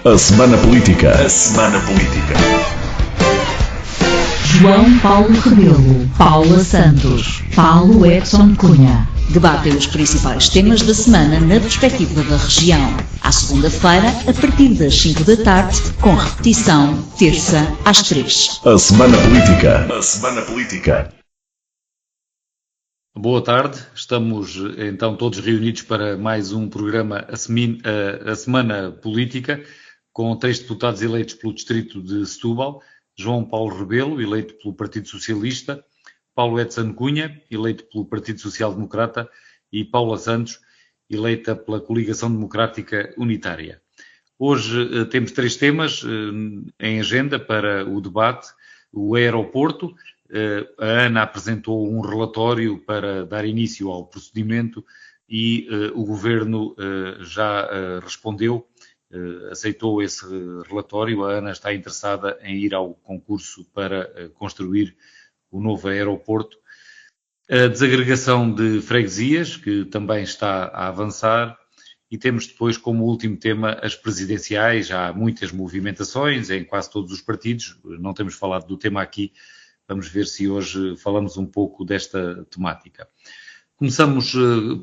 A Semana Política. A Semana Política. João Paulo Rebelo, Paula Santos, Paulo Edson Cunha. Debatem os principais temas da semana na perspectiva da região. À segunda-feira, a partir das 5 da tarde, com repetição, terça às 3. A Semana Política. A Semana Política. Boa tarde, estamos então todos reunidos para mais um programa A Semana Política, com 3 deputados eleitos pelo distrito de Setúbal: João Paulo Rebelo, eleito pelo Partido Socialista; Paulo Edson Cunha, eleito pelo Partido Social Democrata; e Paula Santos, eleita pela Coligação Democrática Unitária. Hoje temos 3 temas em agenda para o debate: o aeroporto. A Ana apresentou um relatório para dar início ao procedimento e o Governo já respondeu, aceitou esse relatório. A Ana está interessada em ir ao concurso para construir o novo aeroporto. A desagregação de freguesias, que também está a avançar. E temos depois como último tema as presidenciais. Há muitas movimentações em quase todos os partidos. Não temos falado do tema aqui. Vamos ver se hoje falamos um pouco desta temática. Começamos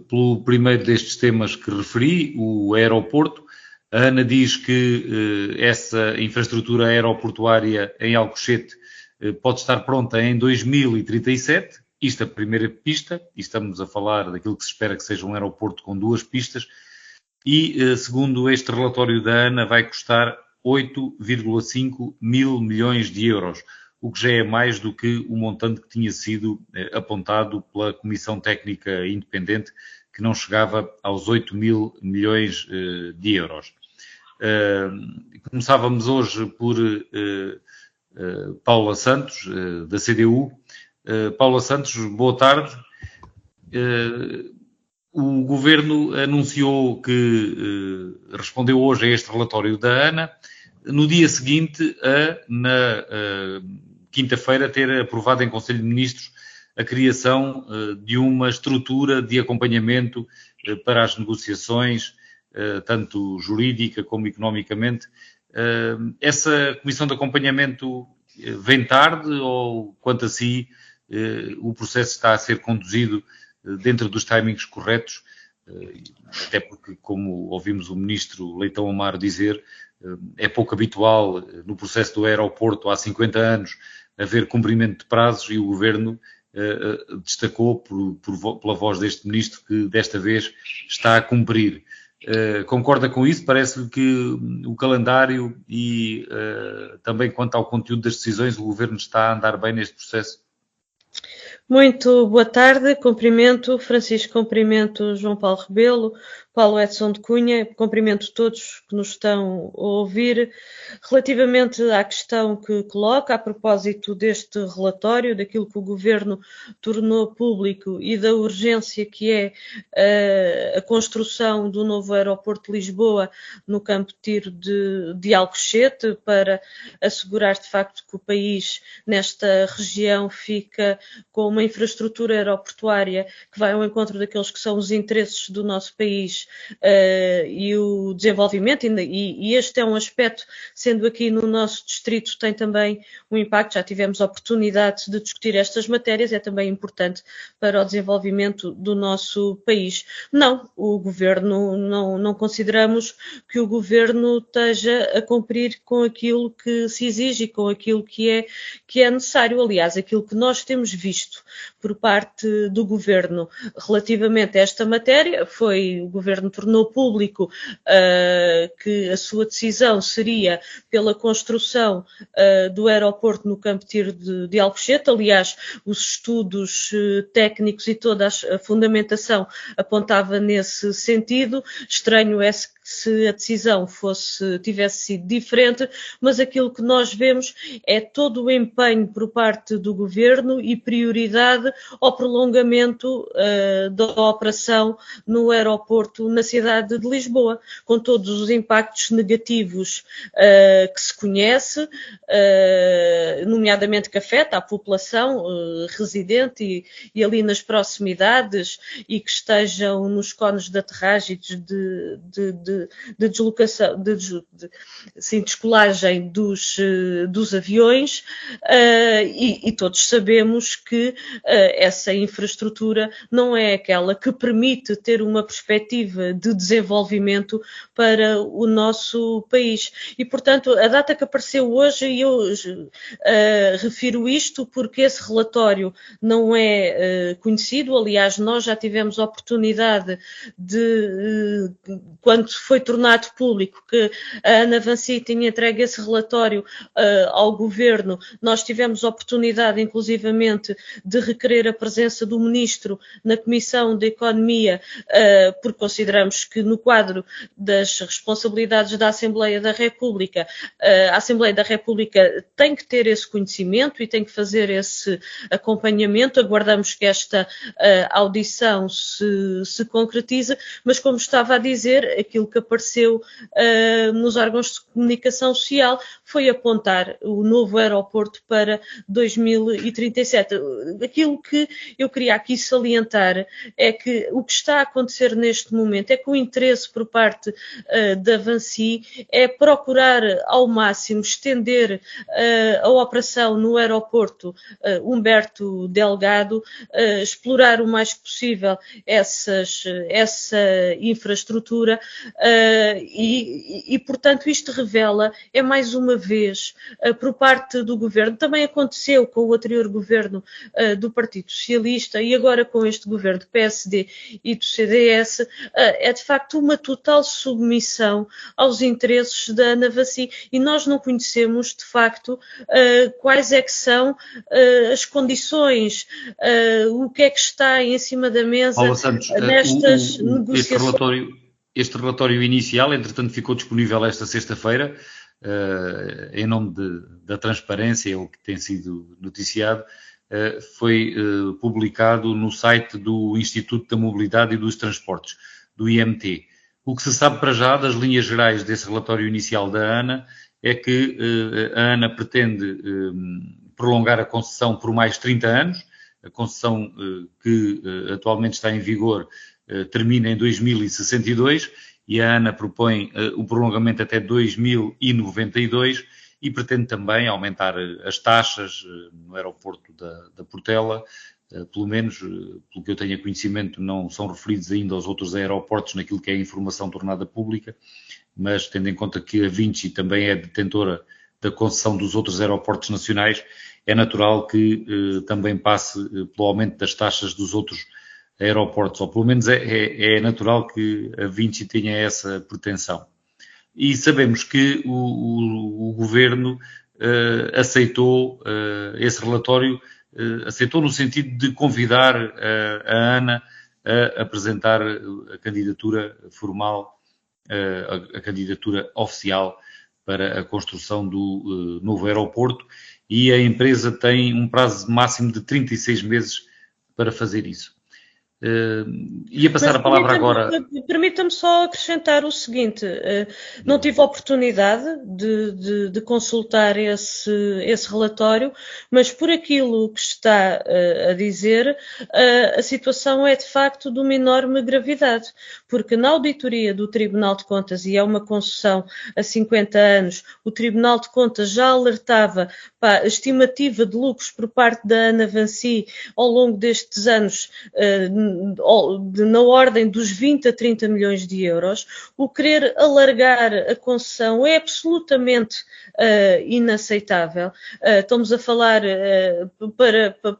pelo primeiro destes temas que referi, o aeroporto. A Ana diz que essa infraestrutura aeroportuária em Alcochete pode estar pronta em 2037. Isto é a primeira pista, e estamos a falar daquilo que se espera que seja um aeroporto com 2 pistas. E, segundo este relatório da Ana, vai custar 8,5 mil milhões de euros, o que já é mais do que o montante que tinha sido apontado pela Comissão Técnica Independente, que não chegava aos 8 mil milhões de euros. Começávamos hoje por Paula Santos, da CDU. Paula Santos, boa tarde. O Governo anunciou que respondeu hoje a este relatório da Ana, no dia seguinte na quinta-feira, ter aprovado em Conselho de Ministros a criação de uma estrutura de acompanhamento para as negociações, tanto jurídica como economicamente. Essa comissão de acompanhamento vem tarde ou, quanto a si, o processo está a ser conduzido dentro dos timings corretos? Até porque, como ouvimos o Ministro Leitão Amaro dizer, é pouco habitual no processo do aeroporto há 50 anos haver cumprimento de prazos, e o Governo destacou pela voz deste Ministro que desta vez está a cumprir. Concorda com isso? Parece-lhe que o calendário e também quanto ao conteúdo das decisões, o Governo está a andar bem neste processo? Muito boa tarde, cumprimento Francisco, cumprimento João Paulo Rebelo, Paulo Edson de Cunha, cumprimento todos que nos estão a ouvir. Relativamente à questão que coloca, a propósito deste relatório, daquilo que o Governo tornou público e da urgência que é a construção do novo aeroporto de Lisboa no campo de tiro de Alcochete, para assegurar de facto que o país nesta região fica com uma infraestrutura aeroportuária que vai ao encontro daqueles que são os interesses do nosso país e o desenvolvimento, e este é um aspecto, sendo aqui no nosso distrito, tem também um impacto. Já tivemos a oportunidade de discutir estas matérias, é também importante para o desenvolvimento do nosso país. Não, o Governo, não consideramos que o Governo esteja a cumprir com aquilo que se exige e com aquilo que é necessário. Aliás, aquilo que nós temos visto por parte do Governo relativamente a esta matéria foi: o Governo tornou público que a sua decisão seria pela construção do aeroporto no campo de tiro de Alcochete. Aliás, os estudos técnicos e toda a fundamentação apontava nesse sentido. Estranho é se a decisão tivesse sido diferente, mas aquilo que nós vemos é todo o empenho por parte do Governo e prioridade ao prolongamento da operação no aeroporto na cidade de Lisboa, com todos os impactos negativos que se conhece, nomeadamente que afeta a população residente e ali nas proximidades e que estejam nos cones de aterragem de deslocação, de descolagem dos aviões, e todos sabemos que essa infraestrutura não é aquela que permite ter uma perspectiva de desenvolvimento para o nosso país. E, portanto, a data que apareceu hoje, e eu refiro isto porque esse relatório não é conhecido. Aliás, nós já tivemos a oportunidade de, quando foi tornado público que a Ana Vancy tinha entregue esse relatório ao Governo, nós tivemos a oportunidade, inclusivamente, de requerer a presença do Ministro na Comissão de Economia, porque consideramos que no quadro das responsabilidades da Assembleia da República, a Assembleia da República tem que ter esse conhecimento e tem que fazer esse acompanhamento. Aguardamos que esta audição se concretize, mas como estava a dizer, aquilo que apareceu nos órgãos de comunicação social foi apontar o novo aeroporto para 2037. Aquilo que eu queria aqui salientar é que o que está a acontecer neste momento é que o interesse por parte da Vancy é procurar ao máximo estender a operação no aeroporto Humberto Delgado, explorar o mais possível essa infraestrutura e, portanto, isto revela, é mais uma vez, por parte do Governo, também aconteceu com o anterior Governo do Partido Socialista e agora com este Governo do PSD e do CDS, é de facto uma total submissão aos interesses da Ana Vancy, e nós não conhecemos de facto quais é que são as condições, o que é que está em cima da mesa Paula Santos, nestas negociações. Este relatório inicial, entretanto, ficou disponível esta sexta-feira, em nome da transparência, o que tem sido noticiado, foi publicado no site do Instituto da Mobilidade e dos Transportes, do IMT. O que se sabe para já das linhas gerais desse relatório inicial da ANA é que a ANA pretende prolongar a concessão por mais 30 anos. A concessão que atualmente está em vigor termina em 2062 e a ANA propõe o prolongamento até 2092 e pretende também aumentar as taxas no aeroporto da Portela. Pelo menos, pelo que eu tenho conhecimento, não são referidos ainda aos outros aeroportos naquilo que é a informação tornada pública, mas tendo em conta que a Vinci também é detentora da concessão dos outros aeroportos nacionais, é natural que também passe pelo aumento das taxas dos outros aeroportos, ou pelo menos é natural que a Vinci tenha essa pretensão. E sabemos que o Governo aceitou esse relatório, aceitou no sentido de convidar a ANA a apresentar a candidatura formal, a candidatura oficial para a construção do novo aeroporto, e a empresa tem um prazo máximo de 36 meses para fazer isso. Ia passar a palavra agora. Permita-me só acrescentar o seguinte: não tive a oportunidade de consultar esse relatório, mas por aquilo que está a dizer, a situação é de facto de uma enorme gravidade, porque na auditoria do Tribunal de Contas, e é uma concessão a 50 anos, o Tribunal de Contas já alertava para a estimativa de lucros por parte da Ana Vancy ao longo destes anos, na ordem dos 20 a 30 milhões de euros. O querer alargar a concessão é absolutamente inaceitável. Estamos a falar,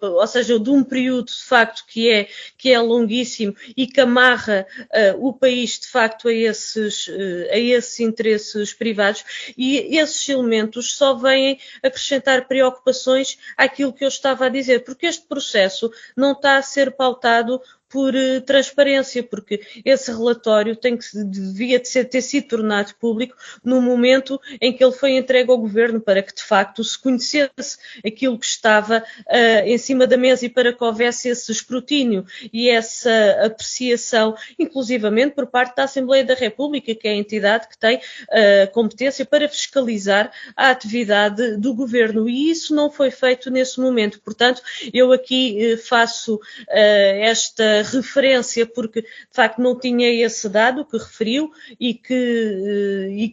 ou seja, de um período de facto que é longuíssimo e que amarra o país de facto a esses interesses privados, e esses elementos só vêm acrescentar preocupações àquilo que eu estava a dizer, porque este processo não está a ser pautado por transparência, porque esse relatório devia ter sido tornado público no momento em que ele foi entregue ao Governo, para que de facto se conhecesse aquilo que estava em cima da mesa e para que houvesse esse escrutínio e essa apreciação, inclusivamente por parte da Assembleia da República, que é a entidade que tem competência para fiscalizar a atividade do Governo, e isso não foi feito nesse momento. Portanto, eu aqui faço esta referência porque, de facto, não tinha esse dado que referiu e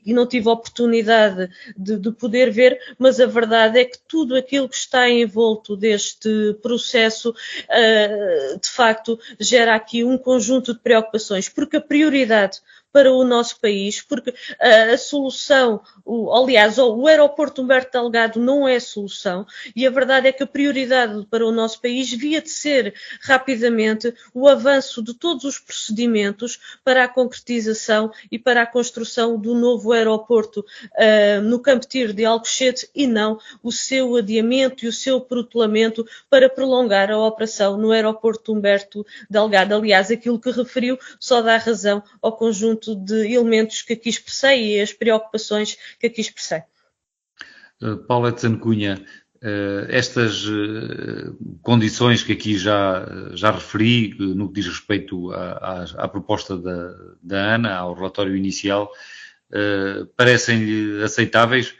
não tive a oportunidade de poder ver, mas a verdade é que tudo aquilo que está envolto deste processo, de facto, gera aqui um conjunto de preocupações, porque a prioridade para o nosso país, porque a solução, aliás, o aeroporto Humberto Delgado não é solução, e a verdade é que a prioridade para o nosso país devia de ser rapidamente o avanço de todos os procedimentos para a concretização e para a construção do novo aeroporto no Campo Tiro de Alcochete, e não o seu adiamento e o seu protelamento para prolongar a operação no aeroporto Humberto Delgado. Aliás, aquilo que referiu só dá razão ao conjunto de elementos que aqui expressei e as preocupações que aqui expressei. Paulo Edson Cunha, estas condições que aqui já referi, no que diz respeito à proposta da ANA, ao relatório inicial, parecem-lhe aceitáveis?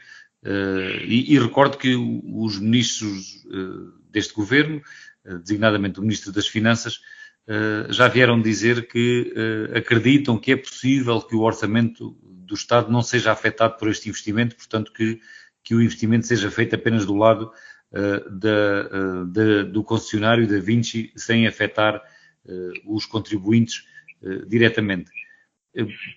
E recordo que os ministros deste governo, designadamente o Ministro das Finanças, já vieram dizer que acreditam que é possível que o orçamento do Estado não seja afetado por este investimento, portanto que o investimento seja feito apenas do lado do concessionário da Vinci, sem afetar os contribuintes diretamente.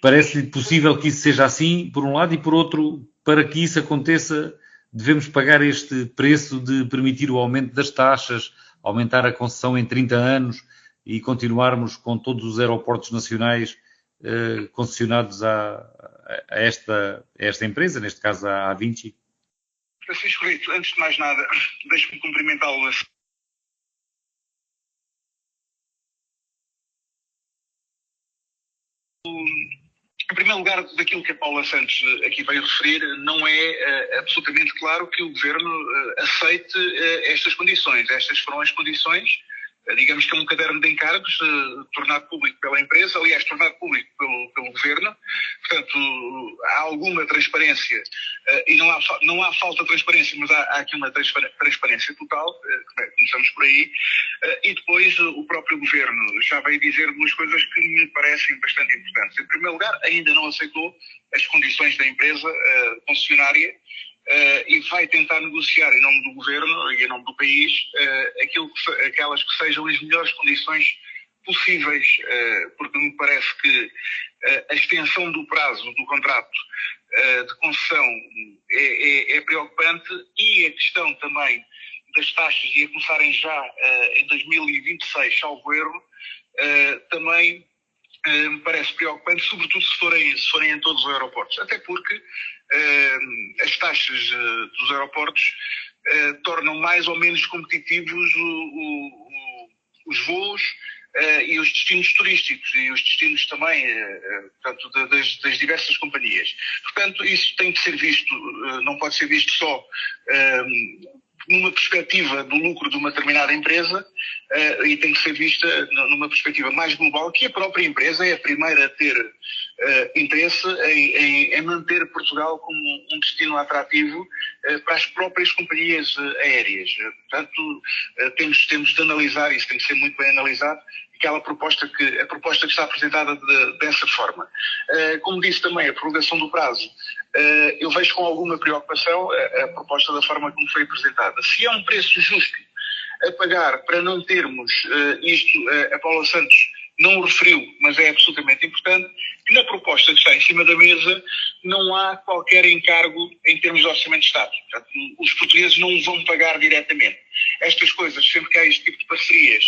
Parece-lhe possível que isso seja assim, por um lado, e por outro, para que isso aconteça, devemos pagar este preço de permitir o aumento das taxas, aumentar a concessão em 30 anos, e continuarmos com todos os aeroportos nacionais concessionados a esta empresa, neste caso à Vinci? Francisco Rito, antes de mais nada, deixe-me cumprimentá-lo. Em primeiro lugar, daquilo que a Paula Santos aqui veio referir, não é absolutamente claro que o Governo aceite estas condições. Estas foram as condições, digamos que é um caderno de encargos tornado público pela empresa, aliás, tornado público pelo Governo. Portanto, há alguma transparência, e não há falta de transparência, mas há aqui uma transparência total, começamos por aí, e depois o próprio Governo já veio dizer duas coisas que me parecem bastante importantes. Em primeiro lugar, ainda não aceitou as condições da empresa concessionária, e vai tentar negociar em nome do Governo e em nome do país aquelas que sejam as melhores condições possíveis, porque me parece que a extensão do prazo do contrato de concessão é preocupante, e a questão também das taxas, e a começarem já em 2026, salvo erro, também me parece preocupante, sobretudo se forem em todos os aeroportos. Até porque as taxas dos aeroportos tornam mais ou menos competitivos os voos e os destinos turísticos e os destinos também, portanto, das diversas companhias. Portanto, isso tem que ser visto, não pode ser visto só numa perspectiva do lucro de uma determinada empresa, e tem que ser vista numa perspectiva mais global, que a própria empresa é a primeira a ter interesse em manter Portugal como um destino atrativo para as próprias companhias aéreas. Portanto, temos de analisar, isso tem que ser muito bem analisado, a proposta que está apresentada dessa forma. Como disse também, a prorrogação do prazo, eu vejo com alguma preocupação a proposta da forma como foi apresentada. Se há um preço justo a pagar para não termos isto, a Paula Santos não o referiu, mas é absolutamente importante, que na proposta que está em cima da mesa não há qualquer encargo em termos de orçamento de Estado. Portanto, os portugueses não vão pagar diretamente. Estas coisas, sempre que há este tipo de parcerias,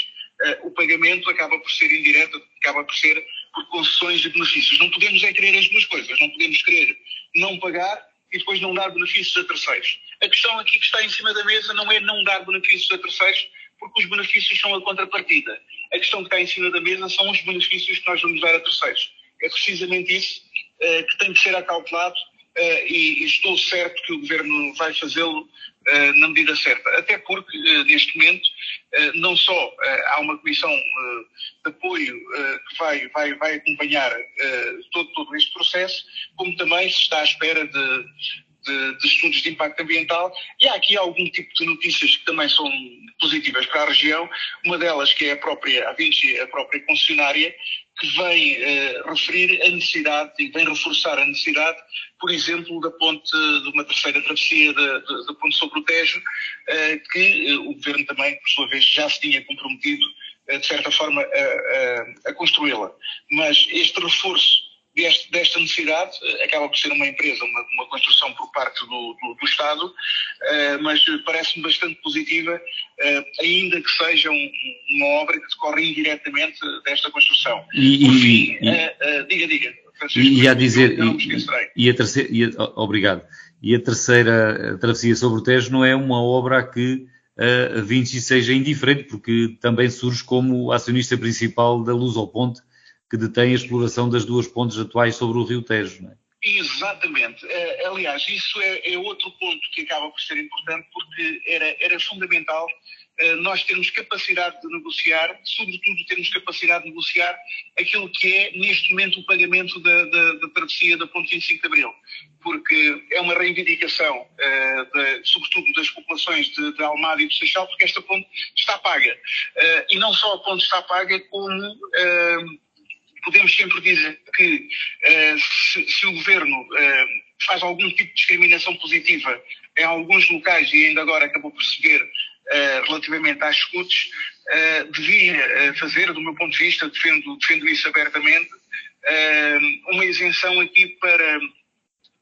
o pagamento acaba por ser indireto, acaba por ser por concessões e benefícios. Não podemos querer as duas coisas. Não podemos querer não pagar e depois não dar benefícios a terceiros. A questão aqui que está em cima da mesa não é não dar benefícios a terceiros, porque os benefícios são a contrapartida. A questão que está em cima da mesa são os benefícios que nós vamos dar a terceiros. É precisamente isso que tem de ser acautelado e estou certo que o Governo vai fazê-lo na medida certa. Até porque, neste momento, não só há uma comissão de apoio que vai acompanhar todo este processo, como também se está à espera de estudos de impacto ambiental, e há aqui algum tipo de notícias que também são positivas para a região, uma delas que é a Vinci, a própria concessionária, que vem referir a necessidade e vem reforçar a necessidade, por exemplo, da ponte, de uma terceira travessia da ponte sobre o Tejo, que o Governo também, por sua vez, já se tinha comprometido, de certa forma, a construí-la. Mas este reforço desta necessidade acaba por ser uma empresa, uma construção por parte do Estado, mas parece-me bastante positiva, ainda que seja uma obra que decorre indiretamente desta construção. Por fim, diga. Francisco, e a dizer, não me esquecerei. Obrigado. E a terceira travessia sobre o Tejo não é uma obra a que a Vinci seja indiferente, porque também surge como acionista principal da Lusoponte, que detém a exploração das duas pontes atuais sobre o rio Tejo, não é? Exatamente. Aliás, isso é outro ponto que acaba por ser importante, porque era fundamental nós termos capacidade de negociar, sobretudo termos capacidade de negociar aquilo que é, neste momento, o pagamento da travessia da ponte 25 de Abril, porque é uma reivindicação, sobretudo das populações de Almada e do Seixal, porque esta ponte está paga. E não só a ponte está paga, como podemos sempre dizer que se o Governo faz algum tipo de discriminação positiva em alguns locais, e ainda agora acabou por se ver relativamente às escutas, devia fazer, do meu ponto de vista, defendo isso abertamente, uma isenção aqui para,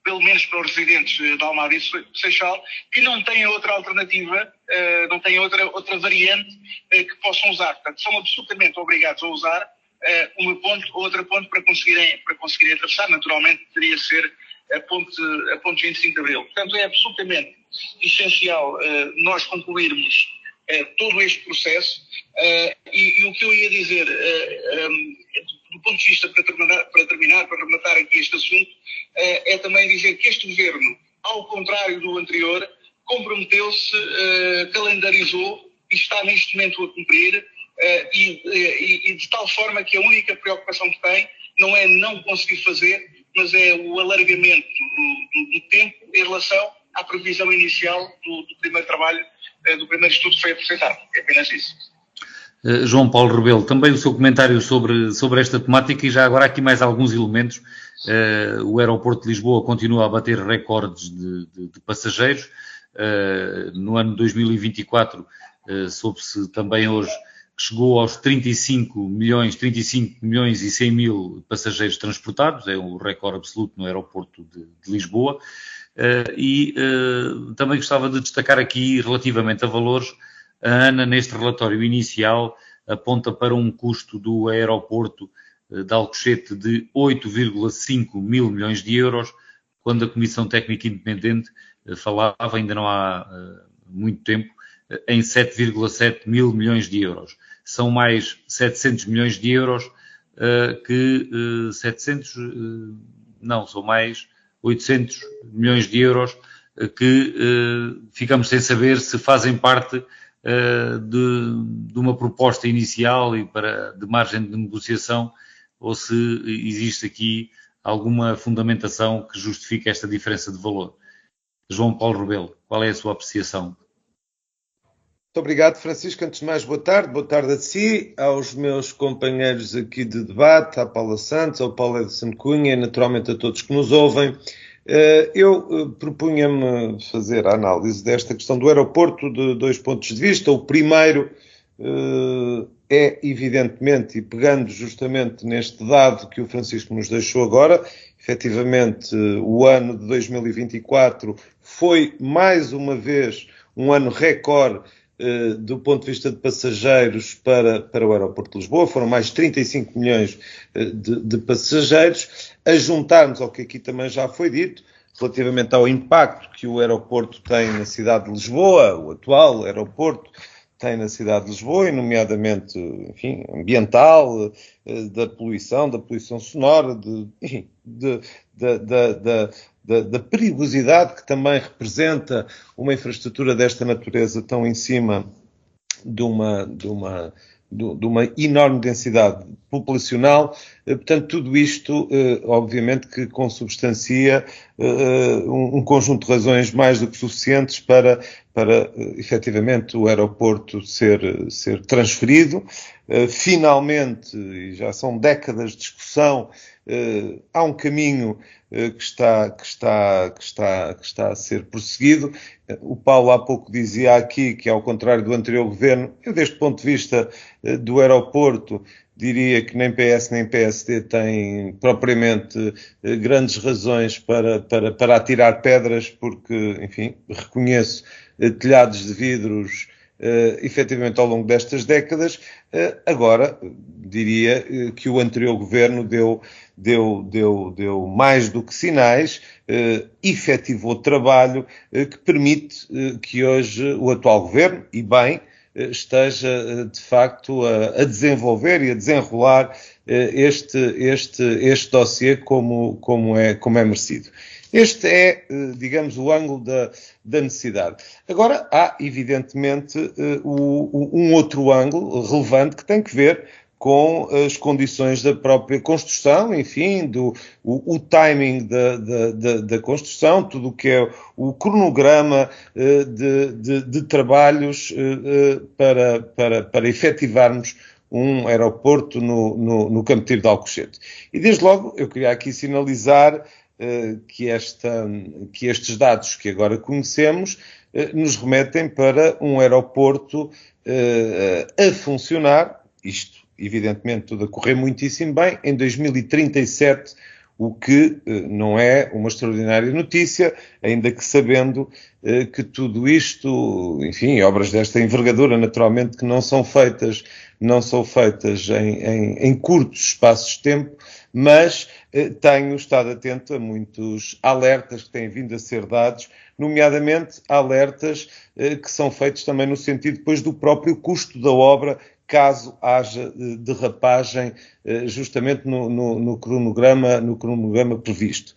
pelo menos para os residentes de Almada e Seixal, que não têm outra alternativa, não têm outra variante que possam usar. Portanto, são absolutamente obrigados a usar uma ponte ou outra ponte para conseguirem atravessar. Naturalmente, deveria ser a ponte 25 de Abril. Portanto, é absolutamente essencial nós concluirmos todo este processo e o que eu ia dizer, do ponto de vista, para rematar aqui este assunto, é também dizer que este Governo, ao contrário do anterior, comprometeu-se, calendarizou e está neste momento a cumprir, e de tal forma que a única preocupação que tem não é não conseguir fazer, mas é o alargamento do tempo em relação à previsão inicial do primeiro trabalho, do primeiro estudo que foi apresentado. É apenas isso. João Paulo Rebelo, também o seu comentário sobre esta temática, e já agora aqui mais alguns elementos. O aeroporto de Lisboa continua a bater recordes de passageiros. No ano 2024, soube-se também hoje que chegou aos 35 milhões e 100 mil passageiros transportados, é o recorde absoluto no aeroporto de Lisboa. Também gostava de destacar aqui, relativamente a valores, a ANA, neste relatório inicial, aponta para um custo do aeroporto de Alcochete de 8,5 mil milhões de euros, quando a Comissão Técnica Independente falava, ainda não há muito tempo, em 7,7 mil milhões de euros. São mais 700 milhões de euros são mais 800 milhões de euros que ficamos sem saber se fazem parte de uma proposta inicial e de margem de negociação, ou se existe aqui alguma fundamentação que justifique esta diferença de valor. João Paulo Rebelo, qual é a sua apreciação? Muito obrigado, Francisco. Antes de mais, boa tarde a si, aos meus companheiros aqui de debate, à Paula Santos, ao Paulo Edson Cunha e naturalmente a todos que nos ouvem. Eu propunha-me fazer a análise desta questão do aeroporto de dois pontos de vista. O primeiro é, evidentemente, e pegando justamente neste dado que o Francisco nos deixou agora, efetivamente o ano de 2024 foi mais uma vez um ano recorde do ponto de vista de passageiros para o aeroporto de Lisboa. Foram mais 35 milhões de passageiros. A juntarmos ao que aqui também já foi dito, relativamente ao impacto que o aeroporto tem na cidade de Lisboa, o atual aeroporto tem na cidade de Lisboa, e nomeadamente, enfim, ambiental, da poluição sonora, da perigosidade que também representa uma infraestrutura desta natureza tão em cima de uma enorme densidade populacional. Portanto, tudo isto, obviamente, que consubstancia um conjunto de razões mais do que suficientes para efetivamente o aeroporto ser transferido. Finalmente, e já são décadas de discussão, há um caminho que está a ser prosseguido. O Paulo há pouco dizia aqui que, ao contrário do anterior governo, eu, deste ponto de vista do aeroporto, diria que nem PS nem PSD têm propriamente grandes razões para atirar pedras, porque, enfim, reconheço telhados de vidros efetivamente ao longo destas décadas. Agora, diria que o anterior governo deu mais do que sinais, efetivou trabalho que permite que hoje o atual governo, e bem, esteja de facto a desenvolver e a desenrolar este dossiê como é merecido. Este é, digamos, o ângulo da necessidade. Agora, há, evidentemente, um outro ângulo relevante que tem que ver com as condições da própria construção, enfim, o timing da construção, tudo o que é o cronograma de trabalhos para efetivarmos um aeroporto no Campo de Tiro de Alcochete. E, desde logo, eu queria aqui sinalizar que estes dados que agora conhecemos nos remetem para um aeroporto a funcionar, isto evidentemente tudo a correr muitíssimo bem, em 2037, o que não é uma extraordinária notícia, ainda que sabendo que tudo isto, enfim, obras desta envergadura, naturalmente, que não são feitas em curtos espaços de tempo, mas tenho estado atento a muitos alertas que têm vindo a ser dados, nomeadamente alertas que são feitos também no sentido depois do próprio custo da obra, caso haja derrapagem justamente no cronograma previsto.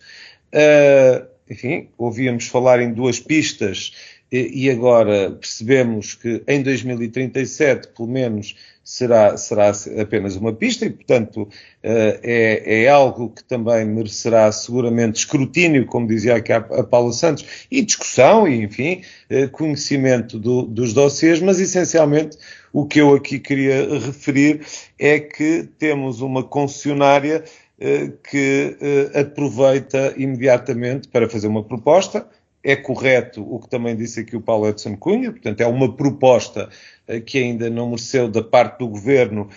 Enfim, ouvíamos falar em 2 pistas e agora percebemos que em 2037, pelo menos, será apenas uma pista e, portanto, é algo que também merecerá seguramente escrutínio, como dizia aqui a Paula Santos, e discussão e, enfim, conhecimento dos dossiês, mas essencialmente o que eu aqui queria referir é que temos uma concessionária que aproveita imediatamente para fazer uma proposta. É correto o que também disse aqui o Paulo Edson Cunha, portanto é uma proposta que ainda não mereceu da parte do Governo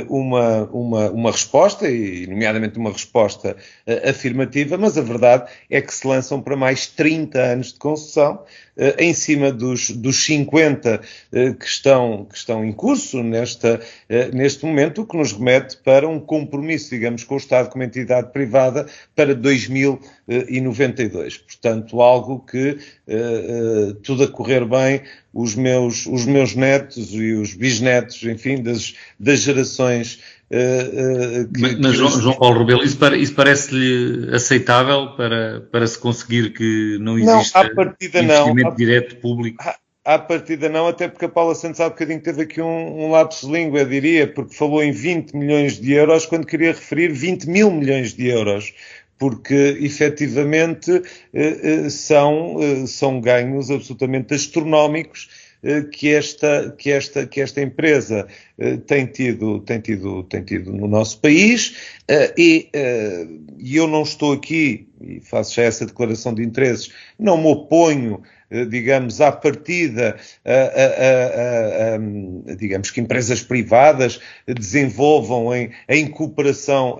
uma resposta, e nomeadamente uma resposta afirmativa, mas a verdade é que se lançam para mais 30 anos de concessão, em cima dos 50 que estão em curso neste momento, o que nos remete para um compromisso, digamos, com o Estado como entidade privada para 2092. Portanto, algo que, tudo a correr bem, os meus netos e os bisnetos, enfim, das gerações... Mas João Paulo Rebelo, isso parece-lhe aceitável para se conseguir que não exista investimento direto público? À partida não, até porque a Paula Santos há bocadinho teve aqui um lapsus de língua, diria, porque falou em 20 milhões de euros quando queria referir 20 mil milhões de euros. Porque, efetivamente, são ganhos absolutamente astronómicos que esta empresa tem tido no nosso país, e eu não estou aqui, e faço já essa declaração de interesses, não me oponho, digamos, à partida, digamos que empresas privadas desenvolvam em cooperação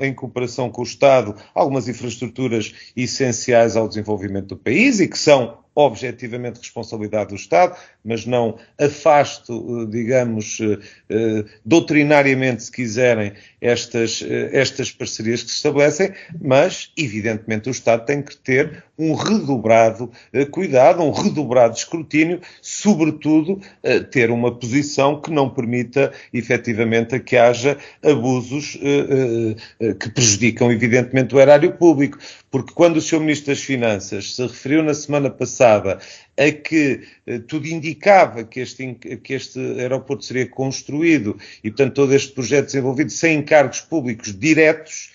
com o Estado algumas infraestruturas essenciais ao desenvolvimento do país e que são objetivamente responsabilidade do Estado, mas não afasto, digamos, doutrinariamente, se quiserem, estas parcerias que se estabelecem, mas, evidentemente, o Estado tem que ter um redobrado cuidado, um redobrado escrutínio, sobretudo ter uma posição que não permita, efetivamente, que haja abusos que prejudicam, evidentemente, o erário público. Porque quando o Sr. Ministro das Finanças se referiu na semana passada a que tudo indicava que este aeroporto seria construído e, portanto, todo este projeto desenvolvido sem encargos públicos diretos,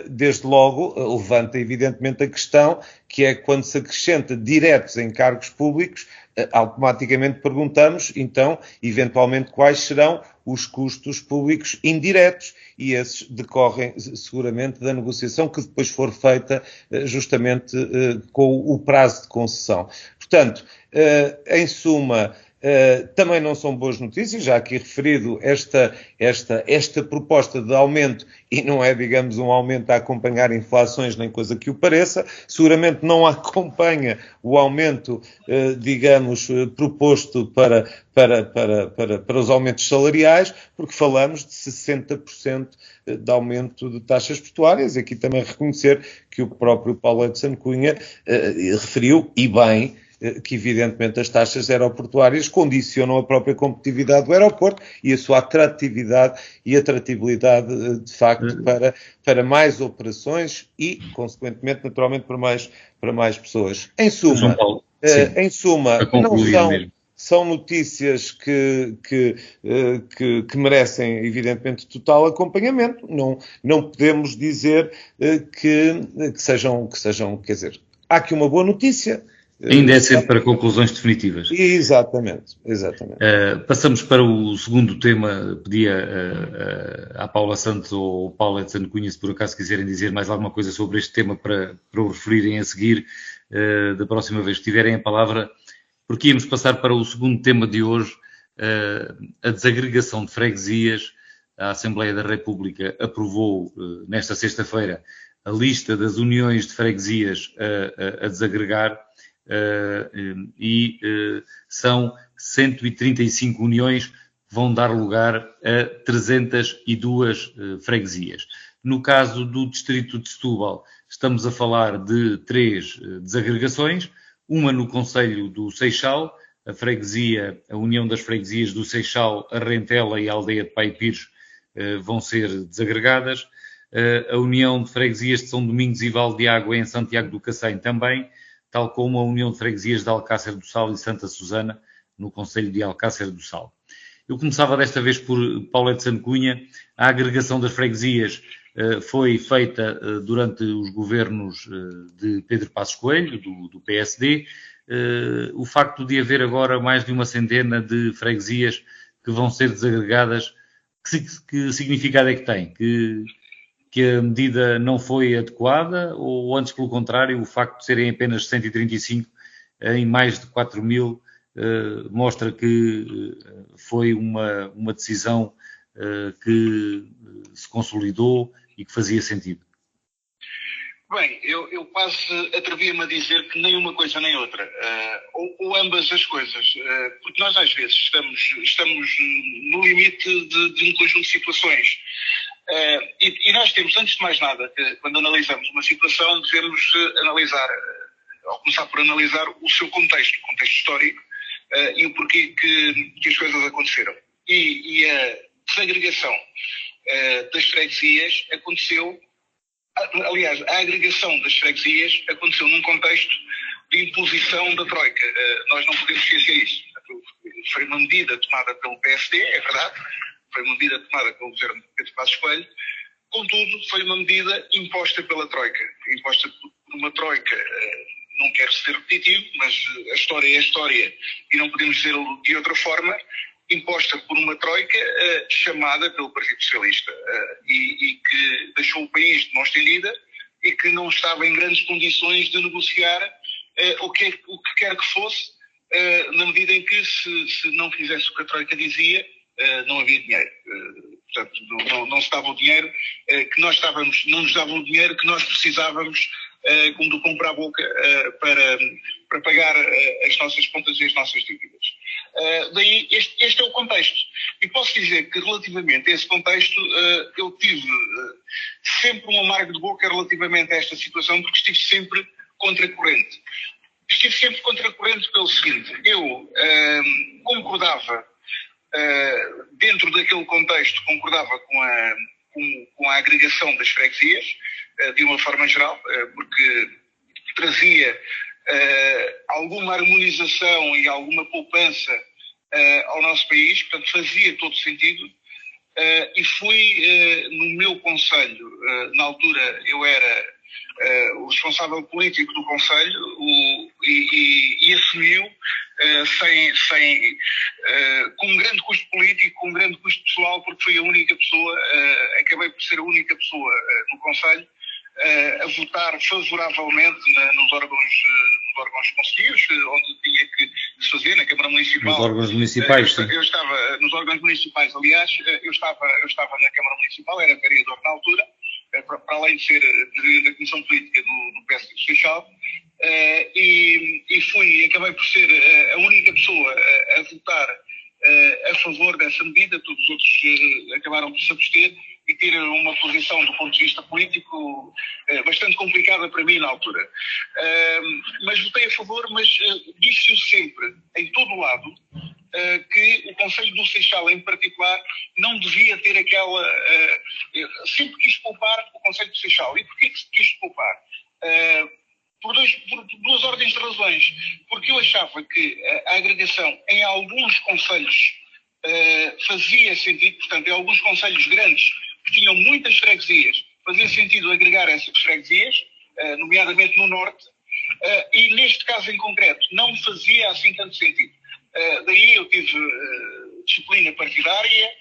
desde logo levanta evidentemente a questão que é quando se acrescenta diretos em cargos públicos, automaticamente perguntamos, então, eventualmente, quais serão os custos públicos indiretos, e esses decorrem seguramente da negociação que depois for feita justamente com o prazo de concessão. Portanto, em suma, também não são boas notícias, já aqui referido esta proposta de aumento, e não é, digamos, um aumento a acompanhar inflações nem coisa que o pareça, seguramente não acompanha o aumento, digamos, proposto para os aumentos salariais, porque falamos de 60% de aumento de taxas portuárias, e aqui também reconhecer que o próprio Paulo Edson Cunha referiu, e bem, que evidentemente as taxas aeroportuárias condicionam a própria competitividade do aeroporto e a sua atratividade e atratividade de facto para mais operações e, consequentemente, naturalmente, para mais pessoas. Em suma, são notícias que merecem, evidentemente, total acompanhamento. Não podemos dizer que sejam, quer dizer, há aqui uma boa notícia. Ainda é sempre para conclusões definitivas. Exatamente. Passamos para o segundo tema. Pedia à Paula Santos ou ao Paulo Edson Cunha, se por acaso quiserem dizer mais alguma coisa sobre este tema para o referirem a seguir, da próxima vez que tiverem a palavra, porque íamos passar para o segundo tema de hoje, a desagregação de freguesias. A Assembleia da República aprovou nesta sexta-feira a lista das uniões de freguesias a desagregar, são 135 uniões que vão dar lugar a 302 freguesias. No caso do distrito de Setúbal, estamos a falar de 3 desagregações, uma no concelho do Seixal, a União das Freguesias do Seixal, a Rentela e a Aldeia de Pai Pires vão ser desagregadas, a União de Freguesias de São Domingos e Val de Água em Santiago do Cacém também, tal como a União de Freguesias de Alcácer do Sal e Santa Susana, no concelho de Alcácer do Sal. Eu começava desta vez por Paulo Edson Cunha. A agregação das freguesias foi feita durante os governos de Pedro Passos Coelho, do PSD. O facto de haver agora mais de uma centena de freguesias que vão ser desagregadas, que significado é que tem? Que a medida não foi adequada, ou antes pelo contrário, o facto de serem apenas 135 em mais de 4.000 mostra que foi uma decisão que se consolidou e que fazia sentido? Bem, eu quase atrevia-me a dizer que nem uma coisa nem outra, ou ambas as coisas, porque nós às vezes estamos no limite de um conjunto de situações. E nós temos, antes de mais nada, quando analisamos uma situação, devemos analisar, ou começar por analisar o seu contexto, o contexto histórico, e o porquê que as coisas aconteceram. E a desagregação das freguesias aconteceu, aliás, a agregação das freguesias aconteceu num contexto de imposição da Troika. Nós não podemos esquecer isso. Foi uma medida tomada pelo PSD, é verdade, foi uma medida tomada pelo governo de Pedro Passos Coelho, contudo, foi uma medida imposta pela Troika. Imposta por uma Troika, não quero ser repetitivo, mas a história é a história e não podemos dizer-lo de outra forma, imposta por uma Troika chamada pelo Partido Socialista e que deixou o país de mão estendida e que não estava em grandes condições de negociar o que quer que fosse, na medida em que se não fizesse o que a Troika dizia, não havia dinheiro. Portanto, não se dava o dinheiro que nós não nos davam o dinheiro que nós precisávamos como do pão para a boca para pagar as nossas contas e as nossas dívidas. Daí, este é o contexto. E posso dizer que, relativamente a esse contexto, eu tive sempre um amargo de boca relativamente a esta situação, porque estive sempre contracorrente. Estive sempre contracorrente pelo seguinte: eu concordava, dentro daquele contexto, concordava com a agregação das freguesias, de uma forma geral, porque trazia alguma harmonização e alguma poupança ao nosso país, portanto fazia todo sentido, e fui no meu concelho, na altura eu era o responsável político do concelho, e assumiu com um grande custo político, com um grande custo pessoal, porque fui a única pessoa, acabei por ser a única pessoa no concelho a votar favoravelmente nos órgãos concelhios, onde tinha que se fazer, na Câmara Municipal. Nos órgãos municipais, sim. Eu estava nos órgãos municipais, aliás, eu estava na Câmara Municipal, era vereador na altura, para além de ser presidente da Comissão Política do PSD do Seixal, e acabei por ser a única pessoa a votar a favor dessa medida. Todos os outros acabaram por se abster e ter uma posição do ponto de vista político bastante complicada para mim na altura. Mas votei a favor, mas disse-o sempre, em todo o lado, que o Concelho do Seixal, em particular, não devia ter aquela... sempre quis poupar o Concelho do Seixal. E porquê que quis poupar? Por duas ordens de razões. Porque eu achava que a agregação em alguns concelhos fazia sentido, portanto, em alguns concelhos grandes que tinham muitas freguesias, fazia sentido agregar essas freguesias, nomeadamente no Norte, e neste caso em concreto não fazia assim tanto sentido. Daí eu tive disciplina partidária,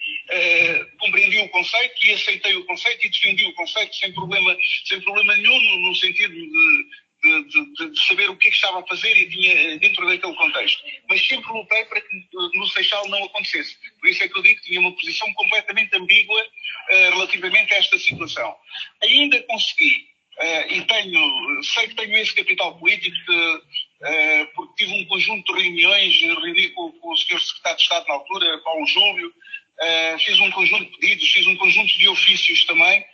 compreendi o conceito e aceitei o conceito e defendi o conceito sem problema nenhum, no sentido de saber o que estava a fazer e tinha dentro daquele contexto. Mas sempre lutei para que no Seixal não acontecesse. Por isso é que eu digo que tinha uma posição completamente ambígua relativamente a esta situação. Ainda consegui, e sei que tenho esse capital político, porque tive um conjunto de reuniões, reuni com o Sr. Secretário de Estado na altura, Paulo Júlio, fiz um conjunto de pedidos, fiz um conjunto de ofícios também,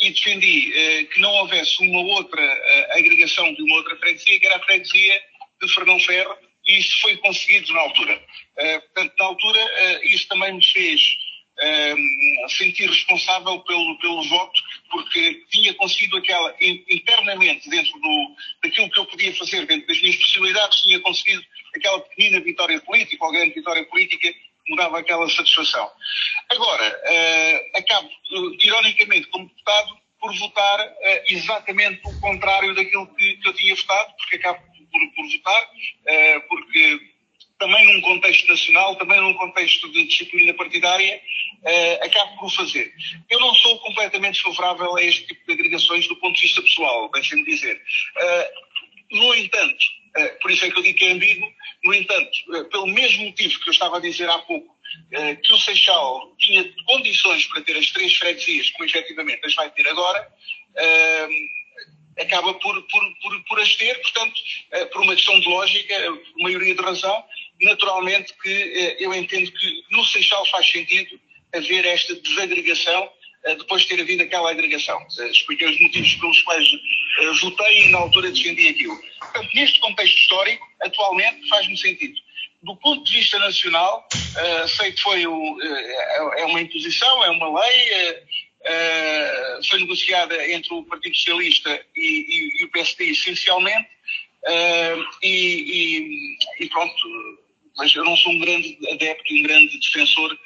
e defendi que não houvesse uma outra agregação de uma outra freguesia, que era a freguesia de Fernão Ferro, e isso foi conseguido na altura. Portanto, na altura, isso também me fez sentir responsável pelo voto, porque tinha conseguido internamente, dentro daquilo que eu podia fazer, dentro das minhas possibilidades, tinha conseguido aquela pequenina vitória política, ou grande vitória política, que me dava aquela satisfação. Agora, acabo, ironicamente, como deputado, por votar exatamente o contrário daquilo que eu tinha votado, porque acabo por votar, porque também num contexto nacional, também num contexto de disciplina partidária, acabo por o fazer. Eu não sou completamente favorável a este tipo de agregações do ponto de vista pessoal, deixem-me dizer. No entanto, por isso é que eu digo que é ambíguo, no entanto, pelo mesmo motivo que eu estava a dizer há pouco, que o Seixal tinha condições para ter as 3 freguesias, como efetivamente as vai ter agora, acaba por as ter, portanto, por uma questão de lógica, por maioria de razão, naturalmente que eu entendo que no Seixal faz sentido haver esta desagregação, depois de ter havido aquela agregação. Expliquei os motivos pelos quais votei e na altura defendi aquilo. Portanto, neste contexto histórico, atualmente faz-me sentido. Do ponto de vista nacional, sei que é uma imposição, é uma lei, foi negociada entre o Partido Socialista e o PSD essencialmente, e pronto, mas eu não sou um grande adepto, um grande defensor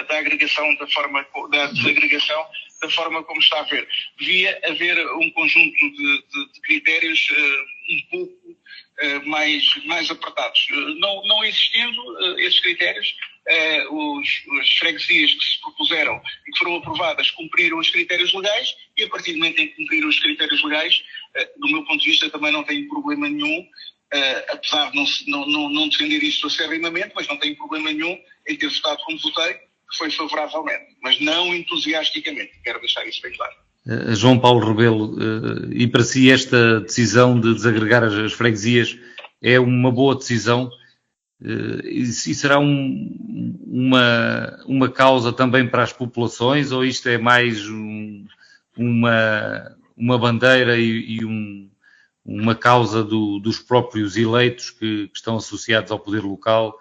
da agregação, da desagregação, da forma como está a ver. Devia haver um conjunto de critérios um pouco mais apertados. Não existindo esses critérios, as freguesias que se propuseram e que foram aprovadas cumpriram os critérios legais, e a partir do momento em que cumpriram os critérios legais, do meu ponto de vista também não tenho problema nenhum, apesar de não defender isso acerrimamente, mas não tenho problema nenhum em ter votado como votei, que foi favoravelmente, mas não entusiasticamente, quero deixar isso bem claro. João Paulo Rebelo, e para si esta decisão de desagregar as freguesias é uma boa decisão e será uma causa também para as populações, ou isto é mais uma bandeira e uma causa dos próprios eleitos que estão associados ao poder local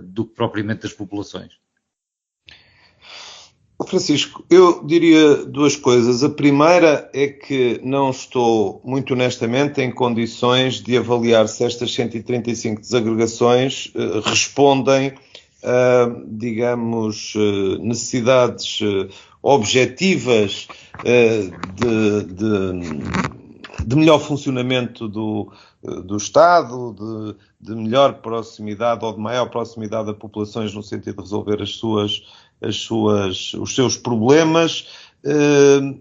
do que propriamente das populações? Francisco, eu diria duas coisas. A primeira é que não estou, muito honestamente, em condições de avaliar se estas 135 desagregações respondem a, digamos, necessidades objetivas de melhor funcionamento do Estado, de melhor proximidade ou de maior proximidade a populações no sentido de resolver os seus problemas,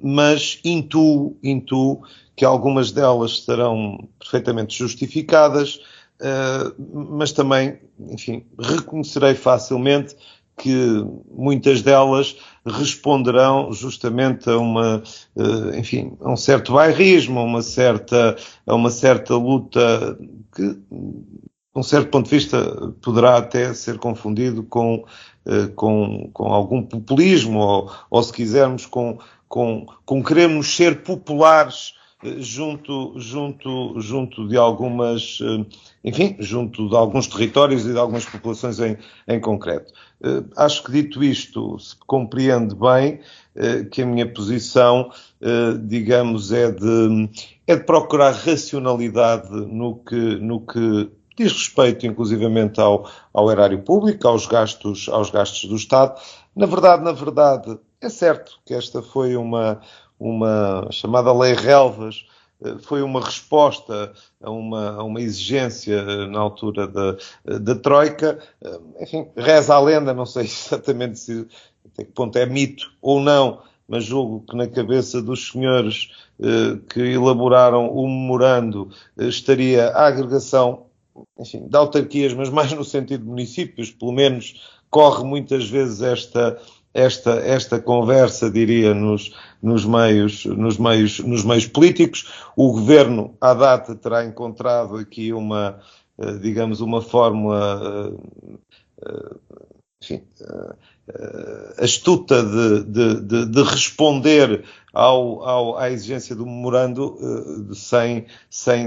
mas intuo que algumas delas estarão perfeitamente justificadas, mas também, enfim, reconhecerei facilmente que muitas delas responderão justamente a a um certo bairrismo, a uma certa luta que, de um certo ponto de vista, poderá até ser confundido com algum populismo, ou se quisermos, com querermos ser populares junto de algumas, junto de alguns territórios e de algumas populações em concreto. Acho que, dito isto, se compreende bem que a minha posição, digamos, é de procurar racionalidade no que diz respeito, inclusivamente, ao erário público, aos gastos do Estado. Na verdade, é certo que esta foi uma chamada Lei Relvas, foi uma resposta a uma exigência na altura da Troika. Enfim, reza a lenda, não sei exatamente até que ponto é mito ou não, mas julgo que na cabeça dos senhores que elaboraram o memorando estaria a agregação, enfim, de autarquias, mas mais no sentido de municípios. Pelo menos corre muitas vezes esta conversa, diria, nos meios políticos. O governo, à data, terá encontrado aqui uma fórmula, astuta de responder à exigência do memorando, sem,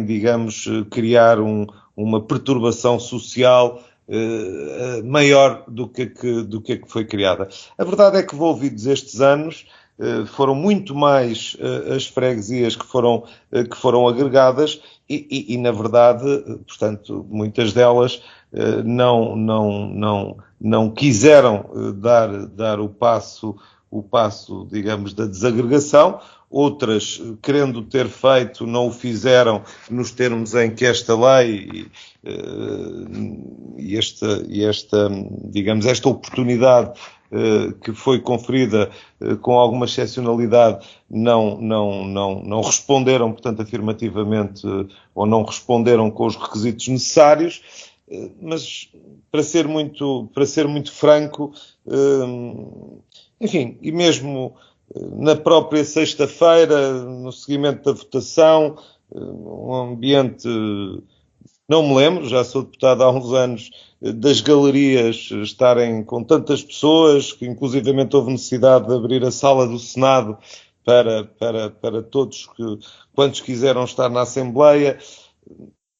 digamos, criar uma perturbação social maior do que foi criada. A verdade é que, envolvidos estes anos, foram muito mais as freguesias que foram agregadas e, na verdade, portanto, muitas delas não quiseram dar o passo, digamos, da desagregação. Outras, querendo ter feito, não o fizeram nos termos em que esta lei e esta oportunidade que foi conferida com alguma excepcionalidade não responderam, portanto, afirmativamente, ou não responderam com os requisitos necessários. Mas, para ser muito franco, enfim, e mesmo na própria sexta-feira, no seguimento da votação, um ambiente, não me lembro, já sou deputado há uns anos, das galerias estarem com tantas pessoas, que inclusivamente houve necessidade de abrir a sala do Senado para todos quantos quiseram estar na Assembleia.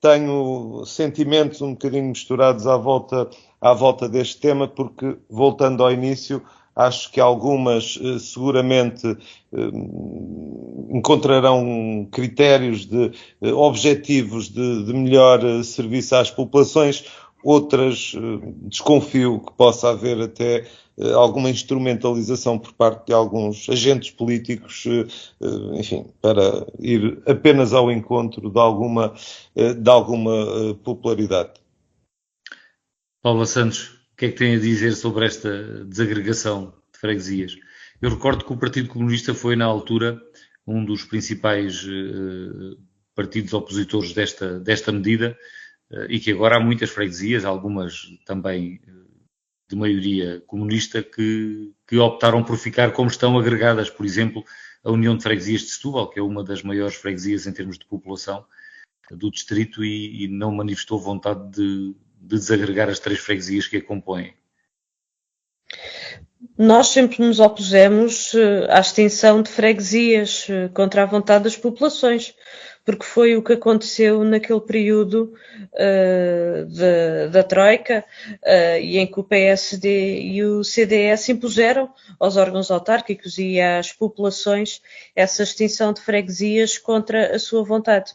Tenho sentimentos um bocadinho misturados à volta deste tema, porque, voltando ao início, acho que algumas seguramente encontrarão critérios objetivos de melhor serviço às populações. Outras desconfio que possa haver até alguma instrumentalização por parte de alguns agentes políticos, enfim, para ir apenas ao encontro de alguma popularidade. Paula Santos, o que é que tem a dizer sobre esta desagregação de freguesias? Eu recordo que o Partido Comunista foi, na altura, um dos principais partidos opositores desta medida, e que agora há muitas freguesias, algumas também de maioria comunista, que optaram por ficar como estão agregadas. Por exemplo, a União de Freguesias de Setúbal, que é uma das maiores freguesias em termos de população do distrito, e não manifestou vontade de desagregar as 3 freguesias que a compõem. Nós sempre nos opusemos à extinção de freguesias contra a vontade das populações, porque foi o que aconteceu naquele período da Troika, e em que o PSD e o CDS impuseram aos órgãos autárquicos e às populações essa extinção de freguesias contra a sua vontade.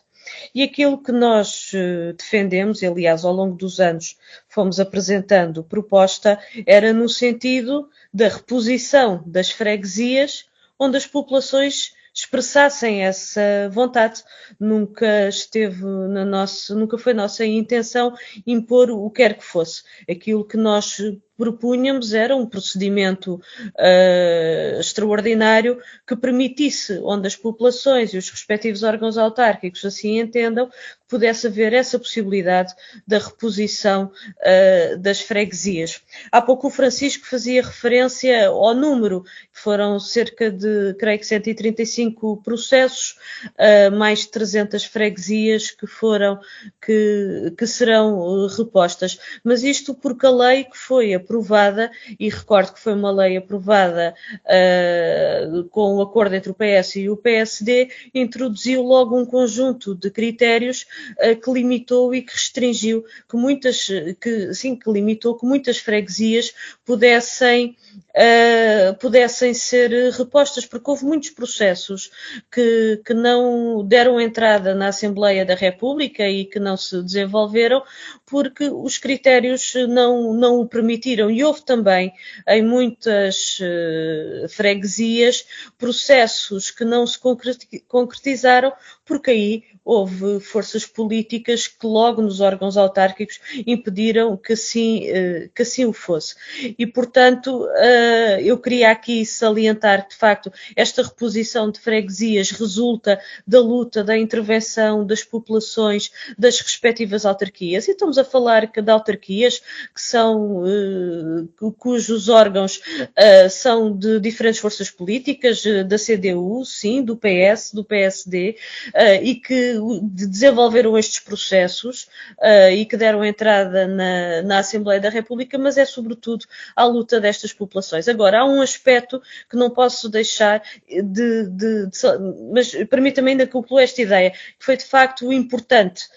E aquilo que nós defendemos, e aliás ao longo dos anos fomos apresentando proposta, era no sentido da reposição das freguesias onde as populações expressassem essa vontade. Nunca foi nossa intenção impor o que quer que fosse. Aquilo que nós propunhamos era um procedimento extraordinário que permitisse, onde as populações e os respectivos órgãos autárquicos assim entendam, que pudesse haver essa possibilidade da reposição das freguesias. Há pouco o Francisco fazia referência ao número, que foram cerca de, creio que 135 processos, mais de 300 freguesias que serão repostas. Mas isto porque a lei que foi aprovada, e recordo que foi uma lei aprovada com o acordo entre o PS e o PSD, introduziu logo um conjunto de critérios que limitou e que restringiu que muitas freguesias pudessem ser repostas, porque houve muitos processos que não deram entrada na Assembleia da República e que não se desenvolveram porque os critérios não o permitiram. E houve também, em muitas freguesias, processos que não se concretizaram, porque aí houve forças políticas que logo nos órgãos autárquicos impediram que assim o fosse. E, portanto, eu queria aqui salientar que, de facto, esta reposição de freguesias resulta da luta, da intervenção das populações das respectivas autarquias. E estamos a falar de autarquias cujos órgãos são de diferentes forças políticas, da CDU, sim, do PS, do PSD, e que desenvolveram estes processos e que deram entrada na Assembleia da República, mas é sobretudo à luta destas populações. Agora, há um aspecto que não posso deixar mas permita-me ainda concluir esta ideia, que foi de facto importante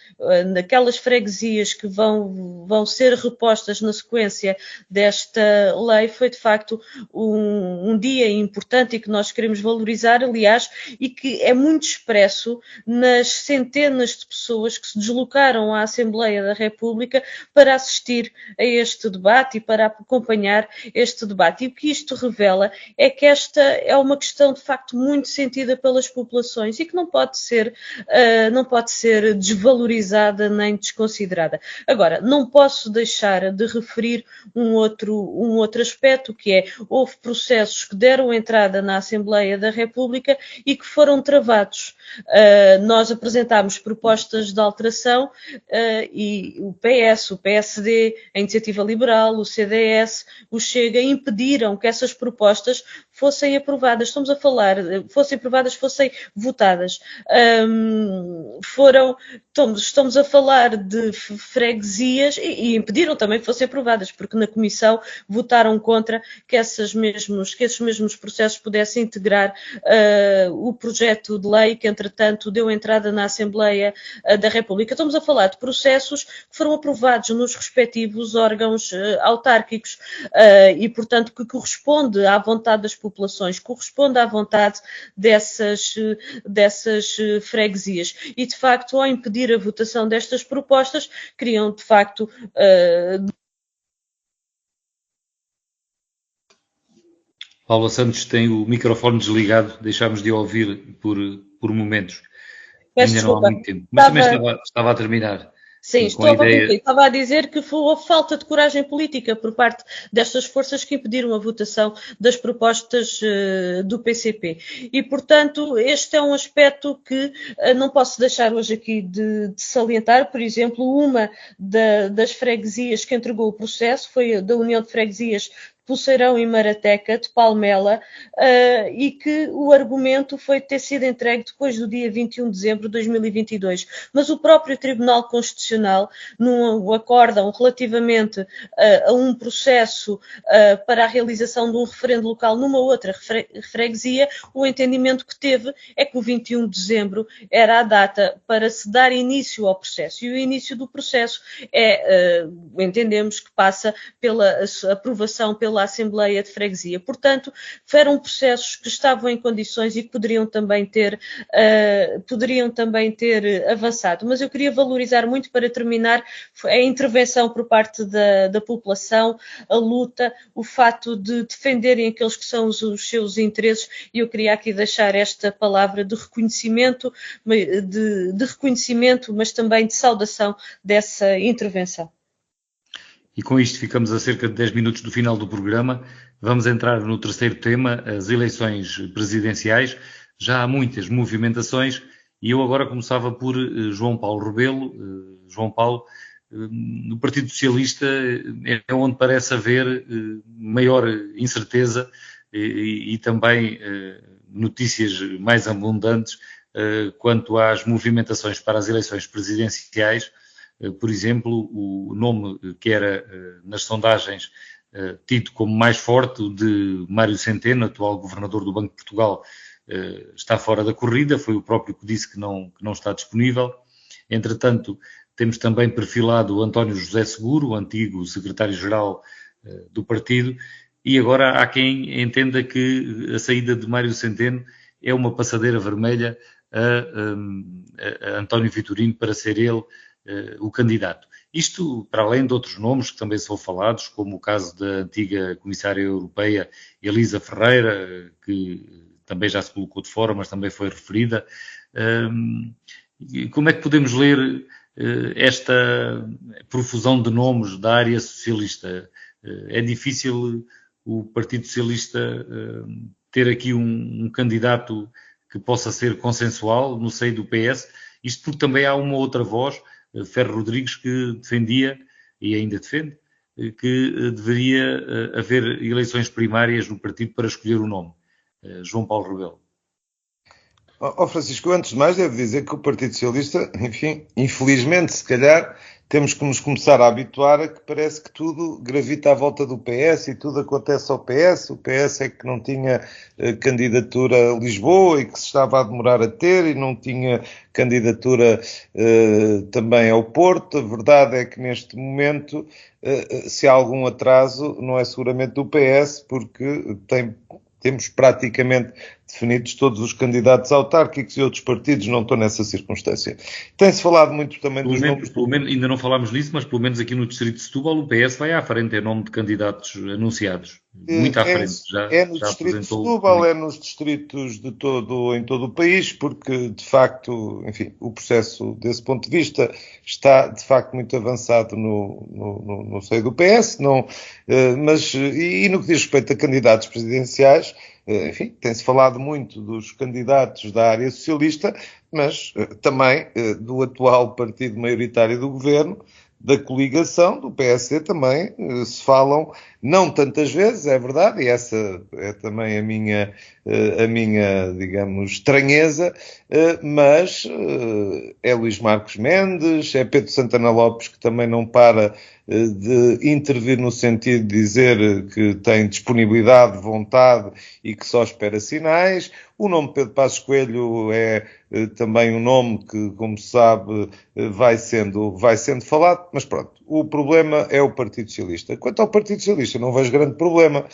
naquelas freguesias que vão ser repostas na sequência desta lei, foi de facto um dia importante e que nós queremos valorizar, aliás, e que é muito expresso nas centenas de pessoas que se deslocaram à Assembleia da República para assistir a este debate e para acompanhar este debate. E o que isto revela é que esta é uma questão de facto muito sentida pelas populações e que não pode ser desvalorizada nem desconsiderada. Agora, não posso deixar de referir um outro aspecto, que é, houve processos que deram entrada na Assembleia da República e que foram travados. Nós apresentámos propostas de alteração e o PS, o PSD, a Iniciativa Liberal, o CDS, o Chega impediram que essas propostas fossem aprovadas. Fossem votadas. Estamos a falar de freguesias e impediram também que fossem aprovadas, porque na Comissão votaram contra que esses mesmos processos pudessem integrar o projeto de lei que, entretanto, deu entrada na Assembleia da República. Estamos a falar de processos que foram aprovados nos respectivos órgãos autárquicos e, portanto, que corresponde à vontade das populações, corresponde à vontade dessas freguesias. E, de facto, ao impedir a votação destas propostas, queriam, de facto, Paula Santos tem o microfone desligado, deixámos de ouvir por momentos. Ainda não há muito tempo, mas também estava a terminar. Sim, estava a dizer que houve falta de coragem política por parte destas forças que impediram a votação das propostas do PCP. E, portanto, este é um aspecto que não posso deixar hoje aqui de salientar. Por exemplo, uma das freguesias que entregou o processo foi a da União de Freguesias Pulseirão e Marateca, de Palmela, e que o argumento foi ter sido entregue depois do dia 21 de dezembro de 2022. Mas o próprio Tribunal Constitucional, num acórdão relativamente a um processo para a realização de um referendo local numa outra freguesia, o entendimento que teve é que o 21 de dezembro era a data para se dar início ao processo. E o início do processo entendemos que passa pela aprovação pela Assembleia de Freguesia. Portanto, eram processos que estavam em condições e que poderiam também ter avançado. Mas eu queria valorizar muito, para terminar, a intervenção por parte da população, a luta, o fato de defenderem aqueles que são os seus interesses, e eu queria aqui deixar esta palavra de reconhecimento, mas também de saudação dessa intervenção. E com isto ficamos a cerca de 10 minutos do final do programa. Vamos entrar no terceiro tema, as eleições presidenciais. Já há muitas movimentações e eu agora começava por João Paulo Rebelo. João Paulo, no Partido Socialista é onde parece haver maior incerteza e também notícias mais abundantes quanto às movimentações para as eleições presidenciais. Por exemplo, o nome que era nas sondagens tido como mais forte, o de Mário Centeno, atual governador do Banco de Portugal, está fora da corrida, foi o próprio que disse que não está disponível. Entretanto, temos também perfilado o António José Seguro, o antigo secretário-geral do partido, e agora há quem entenda que a saída de Mário Centeno é uma passadeira vermelha a António Vitorino para ser ele o candidato. Isto para além de outros nomes que também são falados, como o caso da antiga comissária europeia Elisa Ferreira, que também já se colocou de fora, mas também foi referida. Como é que podemos ler esta profusão de nomes da área socialista? É difícil o Partido Socialista ter aqui um candidato que possa ser consensual no seio do PS, isto porque também há uma outra voz, Ferro Rodrigues, que defendia, e ainda defende, que deveria haver eleições primárias no partido para escolher o nome. João Paulo Rebelo. Francisco, antes de mais devo dizer que o Partido Socialista, enfim, infelizmente, se calhar, temos que nos começar a habituar a que parece que tudo gravita à volta do PS e tudo acontece ao PS. O PS é que não tinha candidatura a Lisboa e que se estava a demorar a ter, e não tinha candidatura também ao Porto. A verdade é que neste momento, se há algum atraso, não é seguramente do PS, porque temos praticamente definidos todos os candidatos autárquicos e outros partidos não estão nessa circunstância. Tem-se falado muito também dos nomes... Pelo menos, ainda não falámos nisso, mas pelo menos aqui no Distrito de Setúbal o PS vai à frente em nome de candidatos anunciados. Muito à frente. É no Distrito de Setúbal, é nos distritos em todo o país, porque de facto, enfim, o processo desse ponto de vista está de facto muito avançado no seio do PS, mas no que diz respeito a candidatos presidenciais, enfim, tem-se falado muito dos candidatos da área socialista, mas também do atual partido maioritário do governo, da coligação, do PSD também se falam, não tantas vezes, é verdade, e essa é também a minha digamos, estranheza, mas é Luís Marcos Mendes, é Pedro Santana Lopes, que também não para de intervir no sentido de dizer que tem disponibilidade, vontade e que só espera sinais. O nome Pedro Passos Coelho é também um nome que, como se sabe, vai sendo falado, mas pronto, o problema é o Partido Socialista. Quanto ao Partido Socialista, não vejo grande problema,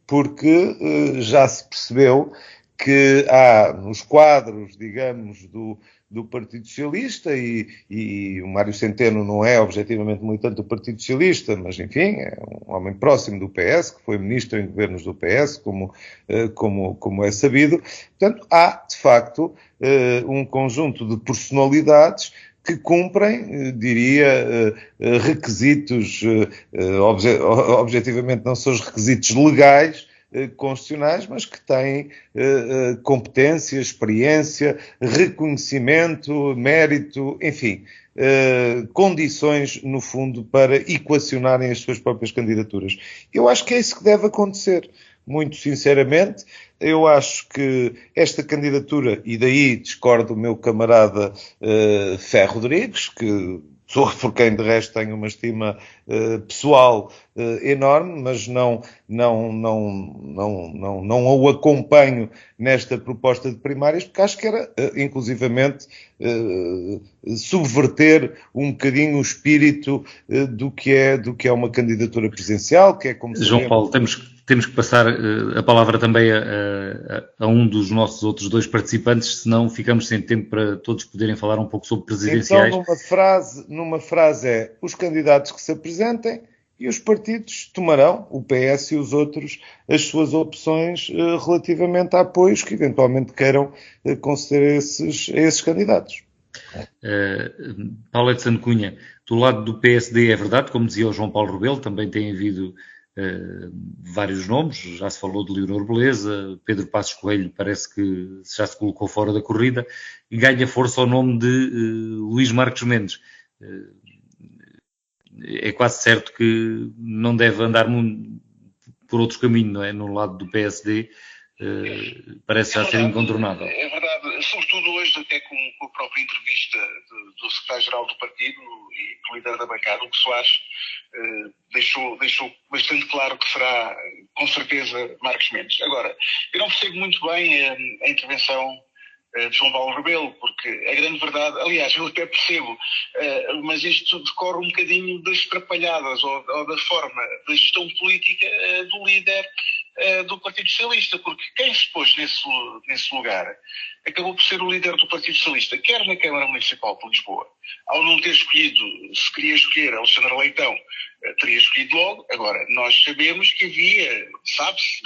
porque já se percebeu que há nos quadros, digamos, do Partido Socialista, e o Mário Centeno não é objetivamente militante do Partido Socialista, mas enfim, é um homem próximo do PS, que foi ministro em governos do PS, como é sabido. Portanto, há, de facto, um conjunto de personalidades que cumprem, diria, requisitos, objetivamente não são os requisitos legais, constitucionais, mas que têm competência, experiência, reconhecimento, mérito, enfim, condições, no fundo, para equacionarem as suas próprias candidaturas. Eu acho que é isso que deve acontecer. Muito sinceramente, eu acho que esta candidatura, e daí discordo do meu camarada Ferro Rodrigues, que sou por quem de resto tenho uma estima pessoal enorme, mas não o acompanho nesta proposta de primárias, porque acho que era, inclusivamente, subverter um bocadinho o espírito do que é uma candidatura presidencial, que é como se... João Paulo, temos que passar a palavra também a um dos nossos outros dois participantes, senão ficamos sem tempo para todos poderem falar um pouco sobre presidenciais. Então, numa frase é: os candidatos que se apresentem e os partidos tomarão, o PS e os outros, as suas opções relativamente a apoios que eventualmente queiram conceder a esses candidatos. Paulo Edson Cunha, do lado do PSD é verdade, como dizia o João Paulo Rebelo, também tem havido vários nomes, já se falou de Leonor Beleza, Pedro Passos Coelho parece que já se colocou fora da corrida, e ganha força ao nome de Luís Marques Mendes. É quase certo que não deve andar por outro caminho, não é? No lado do PSD, parece já ser incontornável. É verdade, sobretudo hoje, até com a própria entrevista do secretário-geral do partido e do líder da bancada, o que Soares, deixou bastante claro que será, com certeza, Marques Mendes. Agora, eu não percebo muito bem a intervenção de João Paulo Rebelo, porque a grande verdade, aliás, eu até percebo, mas isto decorre um bocadinho das trapalhadas ou da forma da gestão política do líder do Partido Socialista, porque quem se pôs nesse lugar acabou por ser o líder do Partido Socialista, quer na Câmara Municipal de Lisboa, ao não ter escolhido, se queria escolher Alexandre Leitão, teria escolhido logo. Agora, nós sabemos que sabe-se,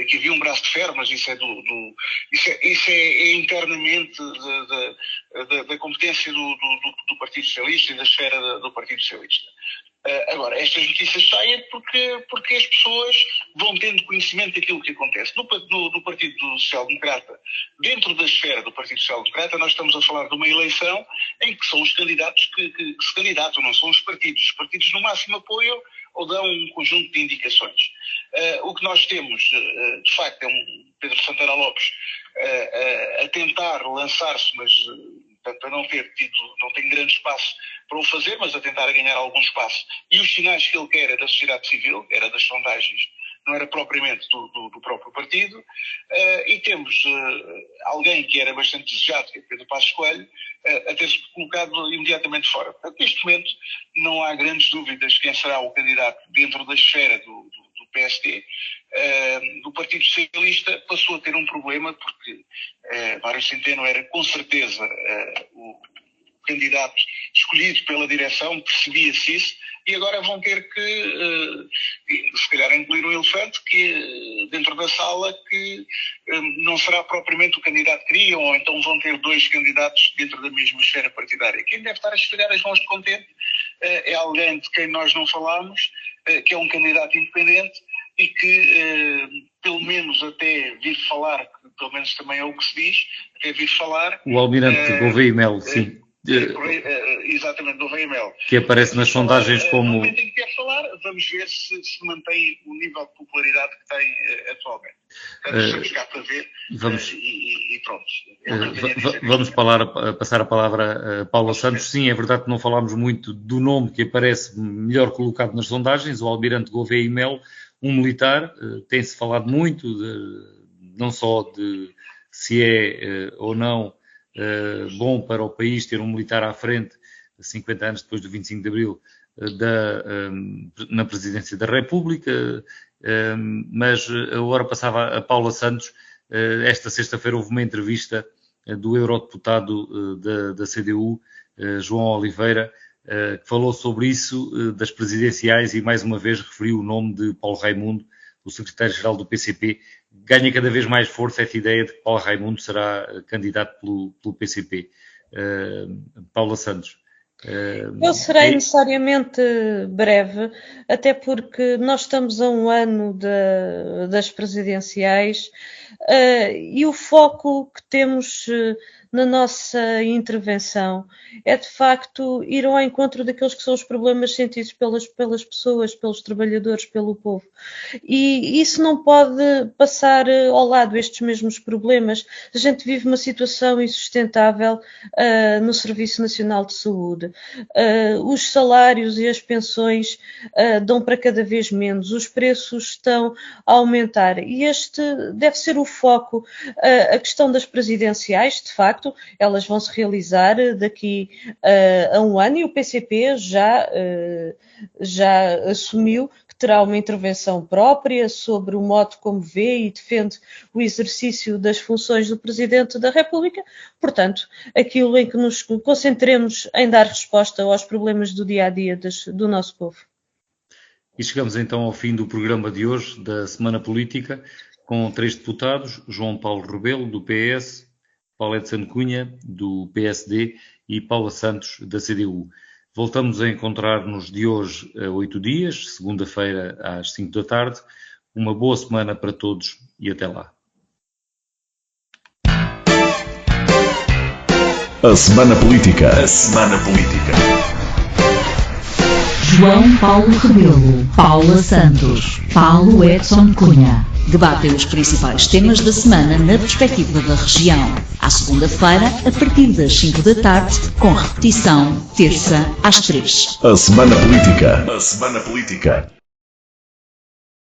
que havia um braço de ferro, mas isso é internamente da competência do Partido Socialista e da esfera do Partido Socialista. Agora, estas notícias saem porque as pessoas vão tendo conhecimento daquilo que acontece. No Partido Social Democrata, dentro da esfera do Partido Social Democrata, nós estamos a falar de uma eleição em que são os candidatos que se candidatam, não são os partidos. Os partidos no máximo apoiam ou dão um conjunto de indicações. O que nós temos, de facto, é um Pedro Santana Lopes a tentar lançar-se, mas para não tem grande espaço para o fazer, mas a tentar ganhar algum espaço. E os sinais que ele quer é da sociedade civil, era das sondagens, não era propriamente do próprio partido. E temos alguém que era bastante desejado, que é Pedro Passos Coelho, a ter-se colocado imediatamente fora. Portanto, neste momento não há grandes dúvidas quem será o candidato dentro da esfera do PSD. Do Partido Socialista passou a ter um problema porque Mário Centeno era com certeza o candidato escolhido pela direção, percebia-se isso, e agora vão ter que, se calhar, engolir um elefante dentro da sala que não será propriamente o candidato que queriam, ou então vão ter dois candidatos dentro da mesma esfera partidária. Quem deve estar a esfregar as mãos de contente é alguém de quem nós não falámos, que é um candidato independente e que, pelo menos até vir falar, que pelo menos também é o que se diz, até vir falar... O Almirante Gouveia e Melo, sim. Exatamente, Gouveia e Melo. Que aparece nas sondagens como... No momento em que quer falar, vamos ver se mantém o nível de popularidade que tem atualmente. Portanto, estamos cá para ver e pronto. Vamos passar a palavra a Paula Santos. Sim, é verdade que não falámos muito do nome que aparece melhor colocado nas sondagens, o Almirante Gouveia e Melo, um militar. Tem-se falado muito, não só de se é ou não bom para o país ter um militar à frente, 50 anos depois do 25 de Abril, na presidência da República, mas agora passava a Paula Santos. Esta sexta-feira houve uma entrevista do eurodeputado da CDU, João Oliveira, que falou sobre isso, das presidenciais, e mais uma vez referiu o nome de Paulo Raimundo, o secretário-geral do PCP. Ganha cada vez mais força esta ideia de que Paulo Raimundo será candidato pelo PCP. Paula Santos, Eu serei necessariamente breve, até porque nós estamos a um ano das presidenciais e o foco que temos na nossa intervenção é de facto ir ao encontro daqueles que são os problemas sentidos pelas pessoas, pelos trabalhadores, pelo povo. E isso não pode passar ao lado, estes mesmos problemas. A gente vive uma situação insustentável no Serviço Nacional de Saúde. Os salários e as pensões dão para cada vez menos, os preços estão a aumentar e este deve ser o foco. A questão das presidenciais, de facto, elas vão se realizar daqui a um ano e o PCP já assumiu que terá uma intervenção própria sobre o modo como vê e defende o exercício das funções do Presidente da República. Portanto, aquilo em que nos concentremos em dar resposta aos problemas do dia-a-dia do nosso povo. E chegamos então ao fim do programa de hoje, da Semana Política, com 3 deputados, João Paulo Rebelo, do PS, Paulo Edson Cunha, do PSD e Paula Santos, da CDU. Voltamos a encontrar-nos de hoje a 8 dias, segunda-feira às 5 da tarde. Uma boa semana para todos e até lá. A Semana Política. A Semana Política. João Paulo Rebelo, Paula Santos, Paulo Edson Cunha. Debatem os principais temas da semana na perspectiva da região. À segunda-feira, a partir das 5 da tarde, com repetição, terça às 3. A Semana Política. A Semana Política.